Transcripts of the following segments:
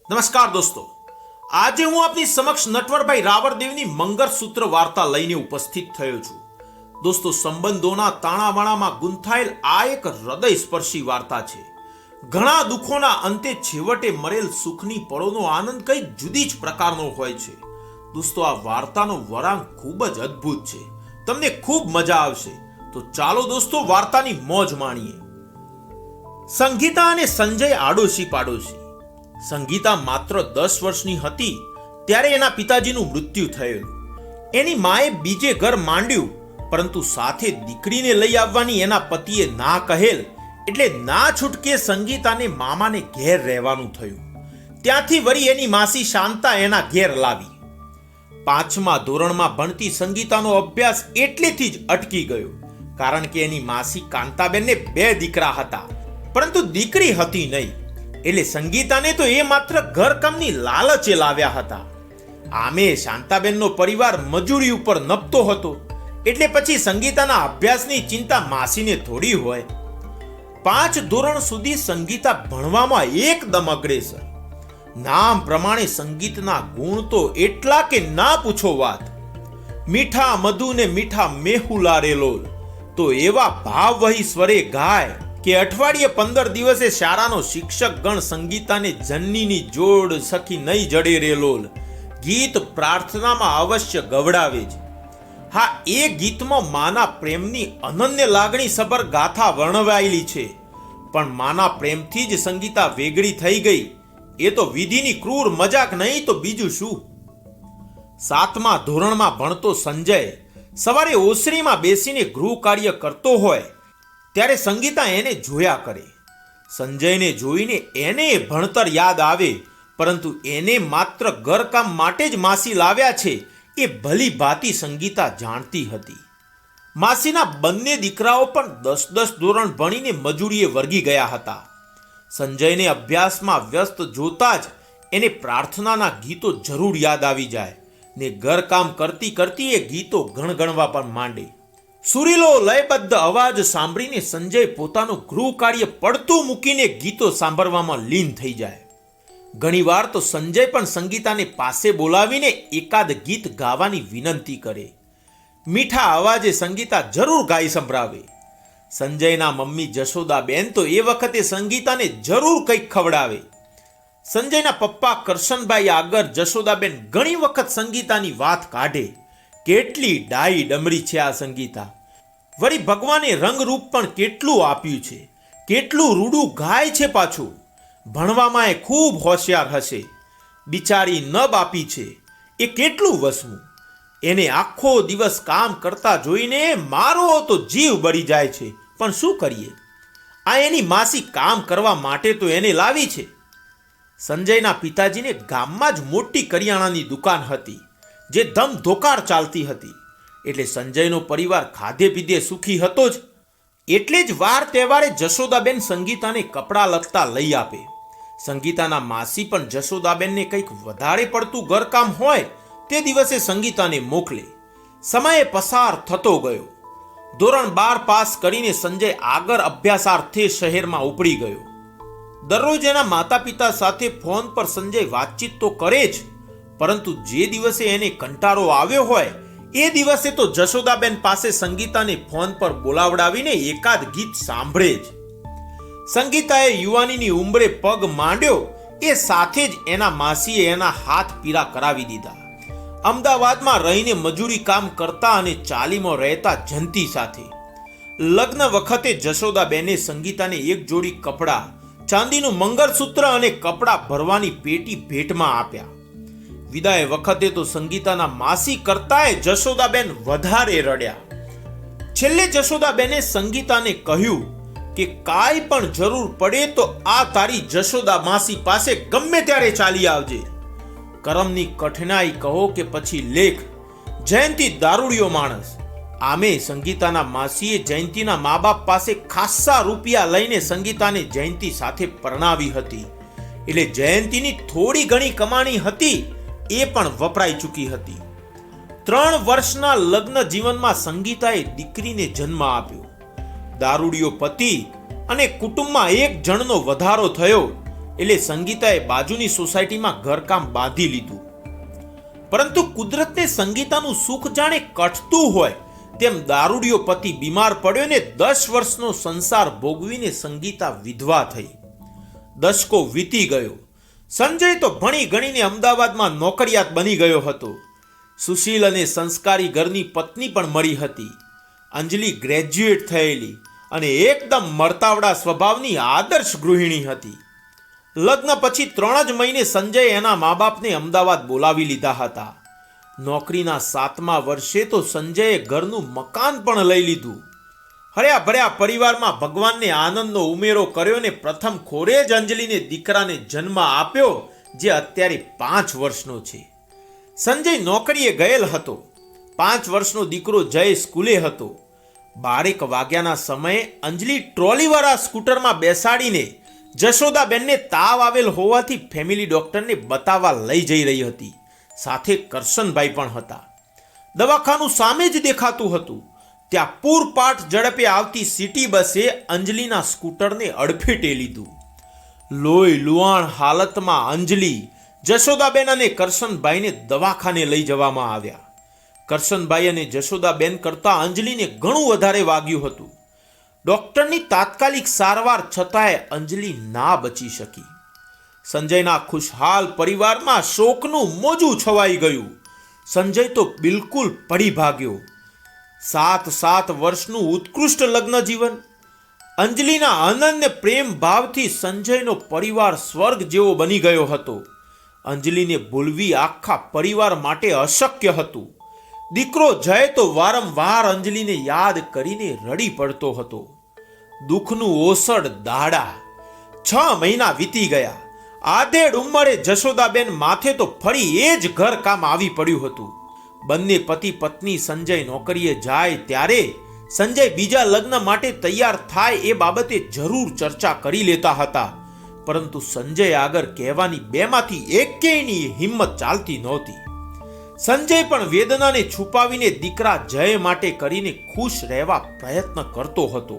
નમસ્કાર દોસ્તો, આજે હું આપની સમક્ષ નટવરભાઈ રાવળદેવની મંગળસૂત્ર વાર્તા લઈને ઉપસ્થિત થયો છું. દોસ્તો, સંબંધોના તાણાવાણામાં ગૂંથાયેલ આ એક હૃદયસ્પર્શી વાર્તા છે. ઘણા દુઃખોના અંતે છેવટે મળેલ સુખની પળોનો આનંદ કંઈક જુદી જ પ્રકારનો હોય છે. દોસ્તો, આ વાર્તાનો વળાંક ખૂબ જ અદ્ભુત છે. તમને ખૂબ મજા આવશે. તો ચાલો દોસ્તો, વાર્તાની મોજ માણીએ. સંગીતા અને સંજય આડોશી પાડોશી. સંગીતા માત્ર 10 વર્ષની હતી ત્યારે એના પિતાજીનું મૃત્યુ થયેલું. એની માએ બીજે ઘર માંડ્યું, પરંતુ સાથે દીકરીને લઈ આવવાની એના પતિએ ના કહેલ એટલે ના છૂટકે સંગીતાને મામાને ઘેર રહેવાનું થયું. ત્યાંથી વળી એની માસી શાંતા એના ઘેર લાવી. 5મા ધોરણમાં ભણતી સંગીતાનો અભ્યાસ એટલેથી જ અટકી ગયો, કારણ કે એની માસી કાંતાબેનને 2 દીકરા હતા, પરંતુ દીકરી હતી નહીં. એટલે સંગીતાને તો એ માત્ર ઘરકામની લાલચે લાવ્યા હતા. આમે શાંતાબેનનો પરિવાર મજૂરી ઉપર નપતો હતો, એટલે પછી સંગીતાના અભ્યાસની ચિંતા માસીને થોડી હોય. 5 ધોરણ સુધી સંગીતા ભણવામાં એકદમ અગ્રેસર. નામ પ્રમાણે સંગીતના ગુણ તો એટલા કે ના પૂછો વાત. મીઠા મધુ ને મીઠા મેહુલા રેલોલ તો એવા ભાવ વહી સ્વરે ગાય કે અઠવાડિયે 15 દિવસે શાળાનો શિક્ષક ગણ સંગીતાને જન્નીની જોડ સખી નહીં જડે રેલોલ ગીત પ્રાર્થનામાં અવશ્ય ગવડાવે છે. હા, એ ગીતમાં માના પ્રેમની અનન્ય લાગણી સભર ગાથા વર્ણવાયેલી છે. પણ માના પ્રેમથી જ સંગીતા વેગળી થઈ ગઈ એ તો વિધિની ક્રૂર મજાક નહીં તો બીજું શું. 7મા ધોરણમાં ભણતો સંજય સવારે ઓસરીમાં બેસીને ગૃહ કાર્ય કરતો હોય ત્યારે સંગીતા એને જોયા કરે. સંજયને જોઈને એને ભણતર યાદ આવે, પરંતુ એને માત્ર ઘરકામ માટે જ માસી લાવ્યા છે એ ભલી ભાતી સંગીતા જાણતી હતી. માસીના બંને દીકરાઓ પણ 10-10 ધોરણ ભણીને મજૂરીએ વર્ગી ગયા હતા. સંજયને અભ્યાસમાં વ્યસ્ત જોતા જ એને પ્રાર્થનાના ગીતો જરૂર યાદ આવી જાય ને ઘરકામ કરતી કરતી એ ગીતો ગણગણવા પણ માંડે. સુરીલો લયબદ્ધ અવાજ સાંભળીને સંજય પોતાનું ગૃહ કાર્ય પડતું મૂકીને ગીતો સાંભળવામાં લીન થઈ જાય. ઘણીવાર તો સંજય પણ સંગીતાને પાસે બોલાવીને એકાદ ગીત ગાવાની વિનંતી કરે. મીઠા અવાજે સંગીતા જરૂર ગાઈ સંભળાવે. સંજયના મમ્મી જશોદાબેન તો એ વખતે સંગીતાને જરૂર કંઈક ખવડાવે. સંજયના પપ્પા કરશનભાઈ આગળ જશોદાબેન ઘણી વખત સંગીતાની વાત કાઢે. કેટલી ડાઈ ડમરી છે આ સંગીતા! વળી ભગવાને રંગરૂપ પણ કેટલું આપ્યું છે, કેટલું રૂડું ગાય છે પાછું. ભણવામાં એ ખૂબ હોશિયાર હશે. બિચારી નબ આપી છે એ કેટલું વસવું. એને આખો દિવસ કામ કરતા જોઈને મારો તો જીવ બળી જાય છે, પણ શું કરીએ? આ એની માસી કામ કરવા માટે તો એને લાવી છે. સંજયના પિતાજીને ગામમાં જ મોટી કરિયાણાની દુકાન હતી, જે ધમધોકાર ચાલતી હતી. એટલે સંજયનો પરિવાર ખાધે પીધે સુખી હતો જ. એટલે જ વાર તહેવારે જશોદાબેન સંગીતાને કપડાં લત્તા લઈ આપે. સંગીતાના માસી પણ જશોદાબેનને કંઈક વધારે પડતું ઘરકામ હોય તે દિવસે સંગીતાને મોકલે. સમય પસાર થતો ગયો. ધોરણ 12 પાસ કરીને સંજય આગળ અભ્યાસાર્થે શહેરમાં ઉપડી ગયો. દરરોજ એના માતા પિતા સાથે ફોન પર સંજય વાતચીત તો કરે જ, પરંતુ જે દિવસે એને કંટાળો આવ્યો હોય એ દિવસે તો જશોદાબેન પાસે સંગીતાને ફોન પર બોલાવડાવીને એકાદ ગીત સાંભળે જ. સંગીતાએ યુવાનીની ઉંમરે પગ માંડ્યો એ સાથે જ એના માસીએ એના હાથ પીળા કરાવી દીધા. અમદાવાદમાં રહીને મજૂરી કામ કરતા અને ચાલીમાં રહેતા જંતી સાથે લગ્ન વખતે જશોદાબેને સંગીતાને એક જોડી કપડાં, ચાંદીનું મંગળસૂત્ર અને કપડાં ભરવાની પેટી ભેટમાં આપ્યા. વિદાય વખતે તો સંગીતાના માસી કરતાંય જશોદાબેન વધારે રડ્યા. છેલ્લે જશોદાબેને સંગીતાને કહ્યું કે કાંઈ પણ જરૂર પડે તો આ તારી જશોદા માસી પાસે ગમે ત્યારે ચાલી આવજે. કરમની કઠિનાઈ કહો કે પછી લેખ, જયંતી દારૂડિયો માણસ. આમે સંગીતાના માસીએ જયંતીના મા બાપ પાસે ખાસ્સા રૂપિયા લઈને સંગીતાને જયંતી સાથે પરણાવી હતી. એટલે જયંતીની થોડી ઘણી કમાણી હતી એ પણ વપરાઈ ચૂકી હતી. 3 વર્ષના લગ્ન જીવનમાં સંગીતાએ દીકરીને જન્મ આપ્યો. દારૂડિયો પતિ અને કુટુંબમાં એક જણનો વધારો થયો એટલે સંગીતાએ બાજુની સોસાયટીમાં ઘરકામ બાંધી લીધું. પરંતુ કુદરતને સંગીતાનું સુખ જાણે કઠતું હોય તેમ દારૂડિયો પતિ બીમાર પડ્યો ને 10 વર્ષનો સંસાર ભોગવીને સંગીતા વિધવા થઈ. દશકો વીતી ગયો. સંજય તો ભણી ગણીને અમદાવાદમાં નોકરિયાત બની ગયો હતો. સુશીલ અને સંસ્કારી ઘરની પત્ની પણ મળી હતી. અંજલિ ગ્રેજ્યુએટ થયેલી અને એકદમ મળતાવડા સ્વભાવની આદર્શ ગૃહિણી હતી. લગ્ન પછી 3 જ મહિને સંજયે એના મા બાપને અમદાવાદ બોલાવી લીધા હતા. નોકરીના 7મા વર્ષે તો સંજયે ઘરનું મકાન પણ લઈ લીધું. હર્યા ભર્યા પરિવારમાં ભગવાનને આનંદનો ઉમેરો કર્યો ને પ્રથમ ખોરે જ અંજલિને દીકરાને જન્મ આપ્યો, જે અત્યારે 5 વર્ષનો છે. સંજય નોકરીએ ગયેલ હતો. 5 વર્ષનો દીકરો જય સ્કૂલે હતો. 12 વાગ્યાના સમયે અંજલિ ટ્રોલીવાળા સ્કૂટરમાં બેસાડીને જશોદાબેનને તાવ આવેલ હોવાથી ફેમિલી ડોક્ટરને બતાવવા લઈ જઈ રહી હતી. સાથે કરશનભાઈ પણ હતા. દવાખાનું સામે જ દેખાતું હતું. ત્યાં પૂરપાટ ઝડપે આવતી સિટી બસે અંજલિના સ્કૂટરને અડફેટે લીધું. લોહી લુહાણ હાલતમાં અંજલિ, જશોદાબેન અને કરશનભાઈને દવાખાને લઈ જવામાં આવ્યા. કરશનભાઈ અને જશોદાબેન કરતાં અંજલિને ઘણું વધારે વાગ્યું હતું. ડોક્ટરની તાત્કાલિક સારવાર છતાંય અંજલિ ના બચી શકી. સંજયના ખુશહાલ પરિવારમાં શોકનું મોજું છવાઈ ગયું. સંજય તો બિલકુલ પડી ભાગ્યો. 7 વર્ષનું ઉત્કૃષ્ટ લગ્ન જીવન. અંજલિના અનન્ય પ્રેમ ભાવથી સંજયનો પરિવાર સ્વર્ગ જેવો બની ગયો હતો. અંજલિને ભૂલવી આખા પરિવાર માટે અશક્ય હતું. દીકરો જય તો વારંવાર અંજલિને યાદ કરીને રડી પડતો હતો. દુઃખનું ઓસડ દાડા. 6 મહિના વીતી ગયા. આધેડ ઉંમરે જશોદાબેન માથે તો ફરી એ જ ઘર કામ આવી પડ્યું હતું. બંને પતિ પત્ની સંજય નોકરીએ જાય ત્યારે સંજય બીજા લગ્ન માટે તૈયાર થાય એ બાબતે જરૂર ચર્ચા કરી લેતા હતા. પરંતુ સંજય આગળ કહેવાની બેમાંથી એકેયની હિંમત ચાલતી નહોતી. સંજય પણ વેદનાને છુપાવીને દીકરા જય માટે કરીને ખુશ રહેવા પ્રયત્ન કરતો હતો.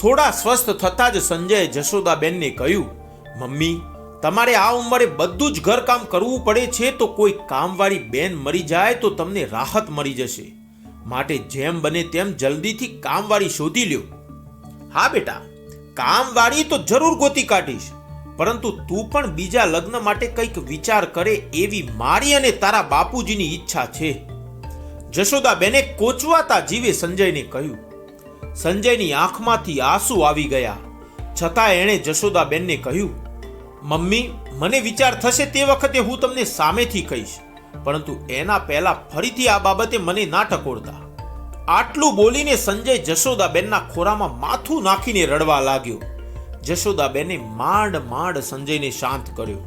થોડા સ્વસ્થ થતાં જ સંજયે જશોદાબેનને કહ્યું, મમ્મી, તમારે આ ઉંમરે બધું જ ઘરકામ કરવું પડે છે તો કોઈ કામવાળી બેન મરી જાય તો તમને રાહત મળી જશે. માટે જેમ બને તેમ જલ્દીથી કામવાળી શોધી લ્યો. હા બેટા, કામવાળી તો જરૂર ગોતી કાઢીશ, પરંતુ તું પણ બીજા લગ્ન માટે કંઈક વિચાર કરે એવી મારી અને તારા બાપુજીની ઈચ્છા છે. જશોદાબેને કોચવાતા જીવે સંજયને કહ્યું. સંજયની આંખમાંથી આંસુ આવી ગયા. છતાં એણે જશોદાબેનને કહ્યું, મમ્મી, મને વિચાર થશે તે વખતે હું તમને સામેથી કહીશ, પરંતુ એના પહેલા ફરીથી આ બાબતે મને ના ટકોરતા. આટલું બોલીને સંજય જશોદાબેનના ખોરામાં માથું નાખીને રડવા લાગ્યો. જશોદાબેને માંડ સંજયને શાંત કર્યો.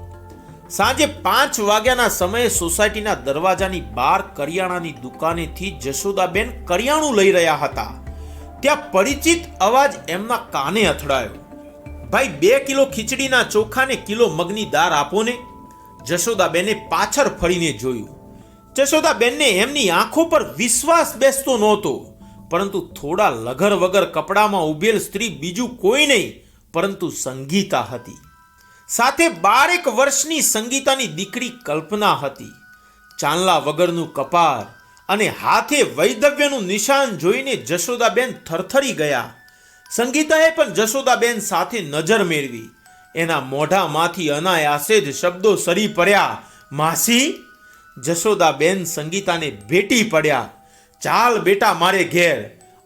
સાંજે 5 વાગ્યાના સમયે સોસાયટીના દરવાજાની બહાર કરિયાણાની દુકાનેથી જશોદાબેન કરિયાણું લઈ રહ્યા હતા. ત્યાં પરિચિત અવાજ એમના કાને અથડાયો. ભાઈ, 2 કિલો ખીચડીના ચોખા ને કિલો મગની દાળ આપો ને. જશોદાબેને પાછળ ફરીને જોયું. જશોદાબેનને એમની આંખો પર વિશ્વાસ બેસતો નહોતો, પરંતુ થોડા લગર વગર કપડામાં ઉભેલ સ્ત્રી બીજું કોઈ નહીં પરંતુ સંગીતા હતી. સાથે 12 વર્ષની સંગીતાની દીકરી કલ્પના હતી. ચાંદલા વગરનું કપાળ અને હાથે વૈધવ્યનું નિશાન જોઈને જશોદાબેન થરથરી ગયા. સંગીતાએ પણ જશોદાબેન સાથે નજર મેળવી. એના મોઢામાંથી અનાયાસે જ શબ્દો સરી પડ્યા, માસી. જશોદાબેન સંગીતાને ભેટી પડ્યા. ચાલ બેટા મારે ઘેર,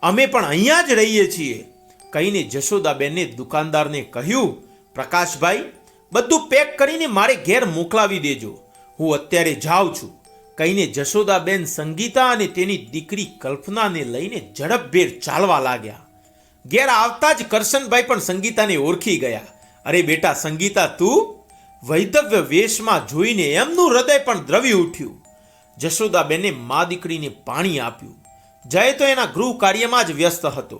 અમે પણ અહીંયા જ રહીએ છીએ. કહીને જશોદાબેને દુકાનદારને કહ્યું, પ્રકાશભાઈ, બધું પેક કરીને મારે ઘેર મોકલાવી દેજો, હું અત્યારે જાઉં છું. કહીને જશોદાબેન સંગીતા અને તેની દીકરી કલ્પનાને લઈને ઝડપભેર ચાલવા લાગ્યા. ઘેર આવતા જ કરશનભાઈ પણ સંગીતાને ઓળખી ગયા. અરે બેટા સંગીતા, તું? વૈધવ્ય વેશમાં જોઈને એમનું હૃદય પણ દ્રવી ઉઠ્યું. જશોદાબેને મા દીકરીને પાણી આપ્યું. જય તો એના ગૃહ કાર્યમાં જ વ્યસ્ત હતો.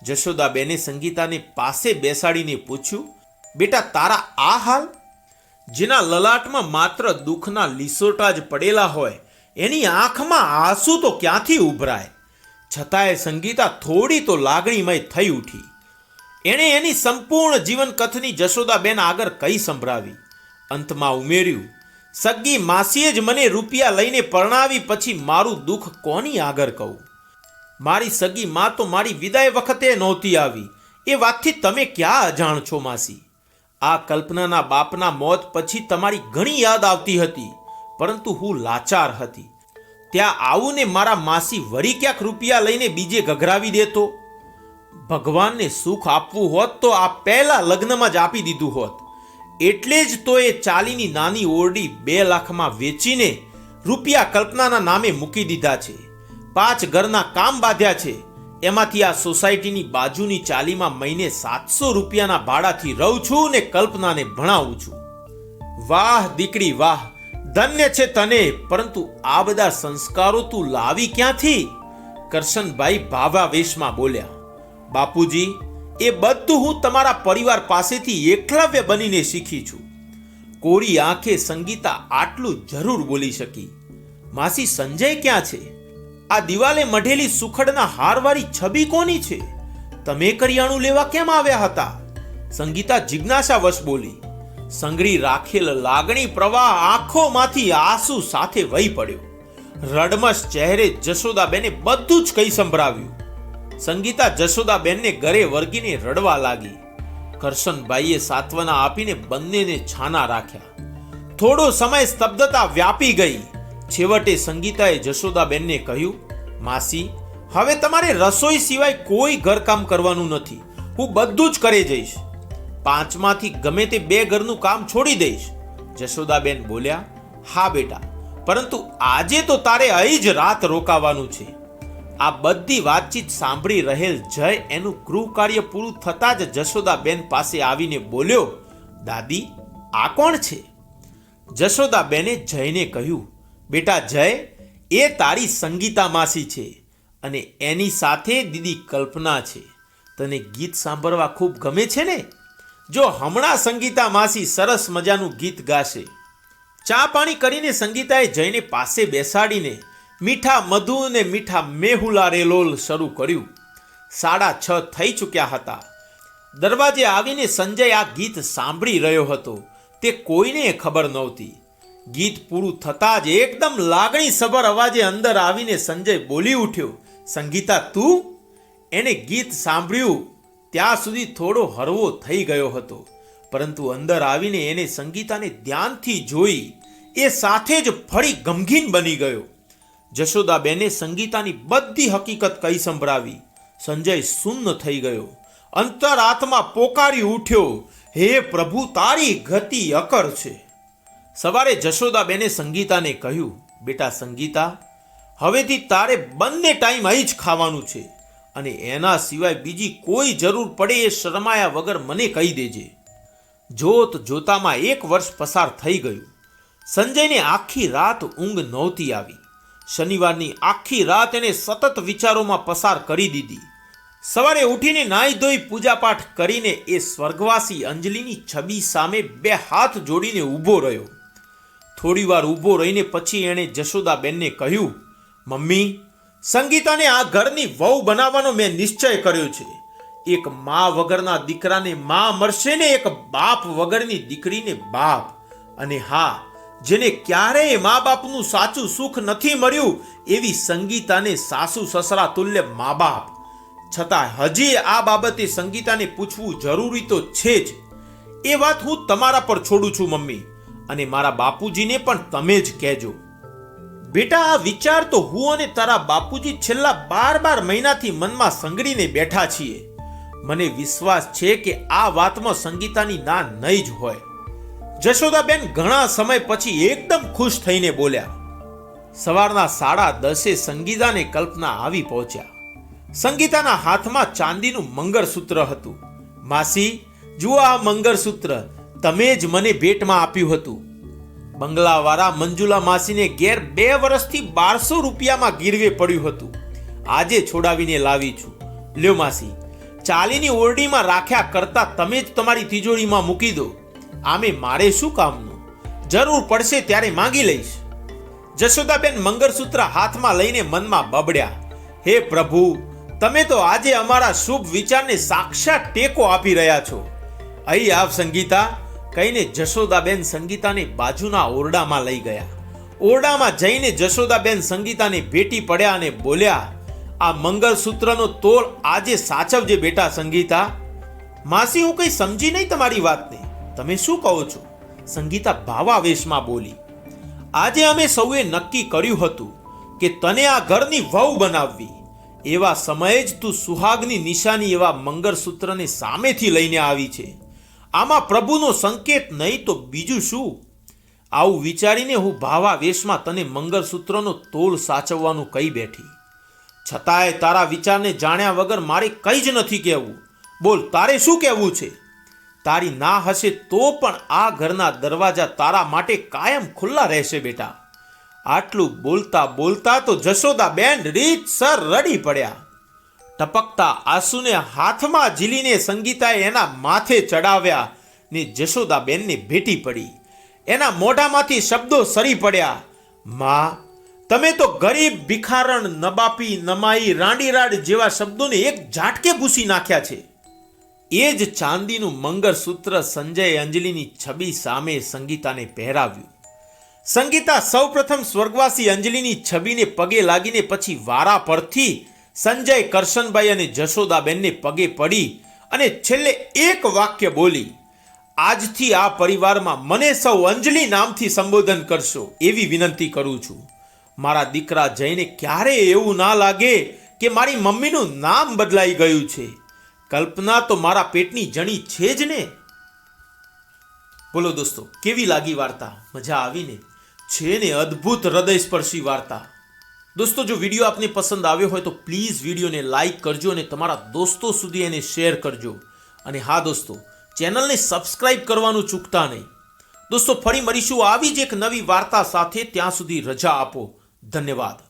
જશોદાબેને સંગીતાને પાસે બેસાડીને પૂછ્યું, બેટા તારા આ હાલ? જેના લલાટમાં માત્ર દુઃખના લીસોટા જ પડેલા હોય એની આંખમાં આંસુ તો ક્યાંથી ઉભરાય? છતાંય સંગીતા થોડી તો લાગણીમય થઈ ઉઠી. એણે એની સંપૂર્ણ જીવન કથની જશોદાબેન આગળ કઈ સંભળાવી. અંતમાં ઉમેર્યું, સગી માસીએ જ મને રૂપિયા લઈને પરણાવી, પછી મારું દુઃખ કોની આગળ કહું? મારી સગી માં તો મારી વિદાય વખતે નહોતી આવી. એ વાતથી તમે ક્યાં અજાણ છો માસી? આ કલ્પનાના બાપના મોત પછી તમારી ઘણી યાદ આવતી હતી, પરંતુ હું લાચાર હતી. ત્યાં આવું ને મારા માસી વળી ક્યાંક રૂપિયા લઈને બીજે ગઘરાવી દેતો. ભગવાનને સુખ આપવું હોત તો આ પહેલા લગ્નમાં જ આપી દીધું હોત. એટલે જ તો એ ચાલીની નાની ઓરડી 2 લાખમાં વેચીને રૂપિયા કલ્પનાના નામે મૂકી દીધા છે. 5 ઘરના કામ બાંધ્યા છે. એમાંથી આ સોસાયટીની બાજુની ચાલીમાં મહિને 700 રૂપિયાના ભાડાથી રહું છું ને કલ્પનાને ભણાવું છું. વાહ દીકરી વાહ, ધન્ય છે તને. પરંતુ આ બધા સંસ્કારો તું લાવી ક્યાંથી? કરશનભાઈ ભાવાવેશમાં બોલ્યા. બાપુજી, એ બધું હું તમારા પરિવાર પાસેથી એકલવ્ય બનીને શીખી છું. કોરી આંખે સંગીતા આટલું જરૂર બોલી શકી. માસી, સંજય ક્યાં છે? આ દિવાલે મઢેલી સુખડના હારવાળી છબી કોની છે? તમે કરિયાણું લેવા કેમ આવ્યા હતા? સંગીતા જિજ્ઞાસાવશ બોલી. સંગરી રાખેલ લાગણી પ્રવાહ આંખોમાંથી આંસુ સાથે વહી પડ્યો. રડમસ ચહેરે જશોદાબેને બધું જ કહી સંભળાવ્યું. સંગીતા જશોદાબેનને ઘરે વળગીને રડવા લાગી. કરશનભાઈએ સાંત્વના આપીને બંનેને છાના રાખ્યા. થોડો સમય સ્તબ્ધતા વ્યાપી ગઈ. છેવટે સંગીતાએ જશોદાબેનને કહ્યું, માસી, હવે તમારે રસોઈ સિવાય કોઈ ઘરકામ કરવાનું નથી. હું બધું જ કરી જઈશ. 5માંથી ગમે તે 2 ઘરનું કામ છોડી દઈશ. જશોદાબેન બોલ્યા, હા બેટા, પરંતુ આજે તો તારે અહીં જ રાત રોકાવાનું છે. આ બધી વાતચીત સાંભળી રહેલ જય એનું ગૃહ કાર્ય પૂરું થતાં જ જશોદાબેન પાસે આવીને બોલ્યો, દાદી, આ કોણ છે? જશોદાબેને જયને કહ્યું, બેટા જય, એ તારી સંગીતા માસી છે અને એની સાથે દીદી કલ્પના છે. તને ગીત સાંભળવા ખૂબ ગમે છે ને? જો હમણાં સંગીતા માસી સરસ મજાનું ગીત ગાશે. ચા પાણી કરીને સંગીતાએ જયને પાસે બેસાડીને મીઠા મધુ ને મીઠા મેહુલા રેલોલ શરૂ કર્યું. 6:30 થઈ ચૂક્યા હતા. દરવાજે આવીને સંજય આ ગીત સાંભળી રહ્યો હતો. તે કોઈને ખબર નહોતી. ગીત પૂરું થતાં જ એકદમ લાગણીસભર અવાજે અંદર આવીને સંજય બોલી ઉઠ્યો, સંગીતા તું? એને ગીત સાંભળ્યું ત્યાં સુધી થોડો હરવો થઈ ગયો હતો, પરંતુ અંદર આવીને એને સંગીતાને ધ્યાનથી જોઈ એ સાથે જ ફરી ગમગીન બની ગયો. જશોદાબેને સંગીતાની બધી હકીકત કહી સંભળાવી. સંજય સુન્ન થઈ ગયો. અંતરાત્મા પોકારી ઉઠ્યો, હે પ્રભુ, તારી ગતિ અકર છે. સવારે જશોદાબેને સંગીતાને કહ્યું, બેટા સંગીતા, હવેથી તારે બંને ટાઈમ અહીં જ ખાવાનું છે અને એના સિવાય બીજી કોઈ જરૂર પડે એ શરમાયા વગર મને કહી દેજે. જોત જોતામાં 1 વર્ષ પસાર થઈ ગયું. સંજયને આખી રાત ઊંઘ નહોતી આવી. શનિવારની આખી રાત એને સતત વિચારોમાં પસાર કરી દીધી. સવારે ઉઠીને નાહી ધોઈ પૂજાપાઠ કરીને એ સ્વર્ગવાસી અંજલિની છબી સામે 2 હાથ જોડીને ઊભો રહ્યો. થોડીવાર ઊભો રહીને પછી એણે જશોદાબેનને કહ્યું, મમ્મી, સંગીતાને આ ઘરની વહુ બનાવવાનો મેં નિશ્ચય કર્યો છે. એક મા વગરના દીકરાને મા મળશે ને એક બાપ વગરની દીકરીને બાપ. અને હા, જેને ક્યારેય મા બાપનું સાચું સુખ નથી મળ્યું એવી સંગીતાને સાસુ સસરા તુલ્ય મા બાપ. છતાં હજી આ બાબતે સંગીતાને પૂછવું જરૂરી તો છે જ. એ વાત હું તમારા પર છોડું છું મમ્મી, અને મારા બાપુજીને પણ તમે જ કહેજો. બેટા, આ વિચાર તો હું અને તારા બાપુજી છેલ્લા 12 મહિનાથી મનમાં સંગળીને બેઠા છીએ. મને વિશ્વાસ છે કે આ વાતમાં સંગીતાની ના નહીં જ હોય. જશોદાબેન ઘણા સમય પછી એકદમ ખુશ થઈને બોલ્યા. સવારના 10:30 સંગીતાને કલ્પના આવી પહોંચ્યા. સંગીતાના હાથમાં ચાંદીનું મંગળસૂત્ર હતું. માસી, જુઓ આ મંગળસૂત્ર તમે જ મને ભેટમાં આપ્યું હતું. બંગલાવાળા મંજુલા માસીને ઘેર 2 વર્ષથી 1200 રૂપિયામાં ગીરવે પડ્યું હતું. આજે છોડાવીને લાવી છું. લ્યો માસી, ચાલીની ઓરડીમાં રાખ્યા કરતા તમે જ તમારી તિજોરીમાં મૂકી દો. આમે મારે શું કામનું? જરૂર પડશે ત્યારે માંગી લઈશ. જશોદાબેન મંગળસૂત્ર હાથમાં લઈને મનમાં બબડ્યા, હે પ્રભુ, તમે તો આજે અમારા શુભ વિચારને સાક્ષાત ટેકો આપી રહ્યા છો. અહીં આપ સંગીતા કહીને જશોદાબેન સંગીતાને બાજુના ઓરડામાં લઈ ગયા. ઓરડામાં જઈને જશોદાબેન સંગીતાને ભેટી પડ્યા અને બોલ્યા, આ મંગળસૂત્રનો તોલ આજે સાચવજે બેટા સંગીતા. માસી, હું કઈ સમજી નહીં તમારી વાતને. તમે શું કહો છો? સંગીતા ભાવાવેશમાં બોલી. આજે અમે સૌએ નક્કી કર્યું હતું કે તને આ ઘરની વહુ બનાવવી. એવા સમયે જ તું સુહાગની નિશાની એવા મંગળસૂત્રને સામેથી લઈને આવી છે. આમાં પ્રભુનો સંકેત નહીં તો બીજું શું? આવું વિચારીને હું ભાવાવેશમાં તને મંગળસૂત્રનો તોલ સાચવવાનું કહી બેઠી. છતાંય તારા વિચારને જાણ્યા વગર મારે કંઈ જ નથી કહેવું. બોલ, તારે શું કહેવું છે? તારી ના હશે તો પણ આ ઘરના દરવાજા તારા માટે કાયમ ખુલ્લા રહેશે બેટા. આટલું બોલતા બોલતા તો જશોદાબેન રીતસર રડી પડ્યા. ટપકતા આંસુને હાથમાં ઝીલીને સંગીતાએ એના માથે ચડાવ્યા ને જશોદાબેનને ભેટી પડી. એના મોઢામાંથી શબ્દો સરી પડ્યા, માં, તમે તો ગરીબ, ભિખારણ, નબાપી, નમાઈ, રાંડીરાડ જેવા શબ્દોને એક ઝાટકે ભૂસી નાખ્યા છે. એ જ ચાંદીનું મંગળસૂત્ર સંજય અંજલિની છબી સામે સંગીતાને પહેરાવ્યું. સંગીતા સૌપ્રથમ સ્વર્ગવાસી અંજલિની છબીને પગે લાગીને પછી વારા પરથી સંજય, કરશનભાઈ અને જશોદાબેનને પગે પડી અને છેલ્લે એક વાક્ય બોલી, આજથી આ પરિવારમાં મને સૌ અંજલિ નામથી સંબોધન કરશો એવી વિનંતી કરું છું. મારા દીકરા જઈને ક્યારેય એવું ના લાગે કે મારી મમ્મીનું નામ બદલાઈ ગયું છે. કલ્પના તો મારા પેટની જણી છે જ ને. બોલો દોસ્તો, કેવી લાગી વાર્તા? મજા આવીને? છે ને અદ્ભુત હૃદયસ્પર્શી વાર્તા. દોસ્તો, જો વિડીયો આપને પસંદ આવ્યો હોય તો પ્લીઝ વિડીયોને લાઈક કરજો અને તમારા દોસ્તો સુધી એને શેર કરજો. અને હા દોસ્તો, ચેનલને સબસ્ક્રાઇબ કરવાનું ચૂકતા નહીં. દોસ્તો, ફરી મળીશું આવી જ એક નવી વાર્તા સાથે. ત્યાં સુધી રજા આપો. ધન્યવાદ.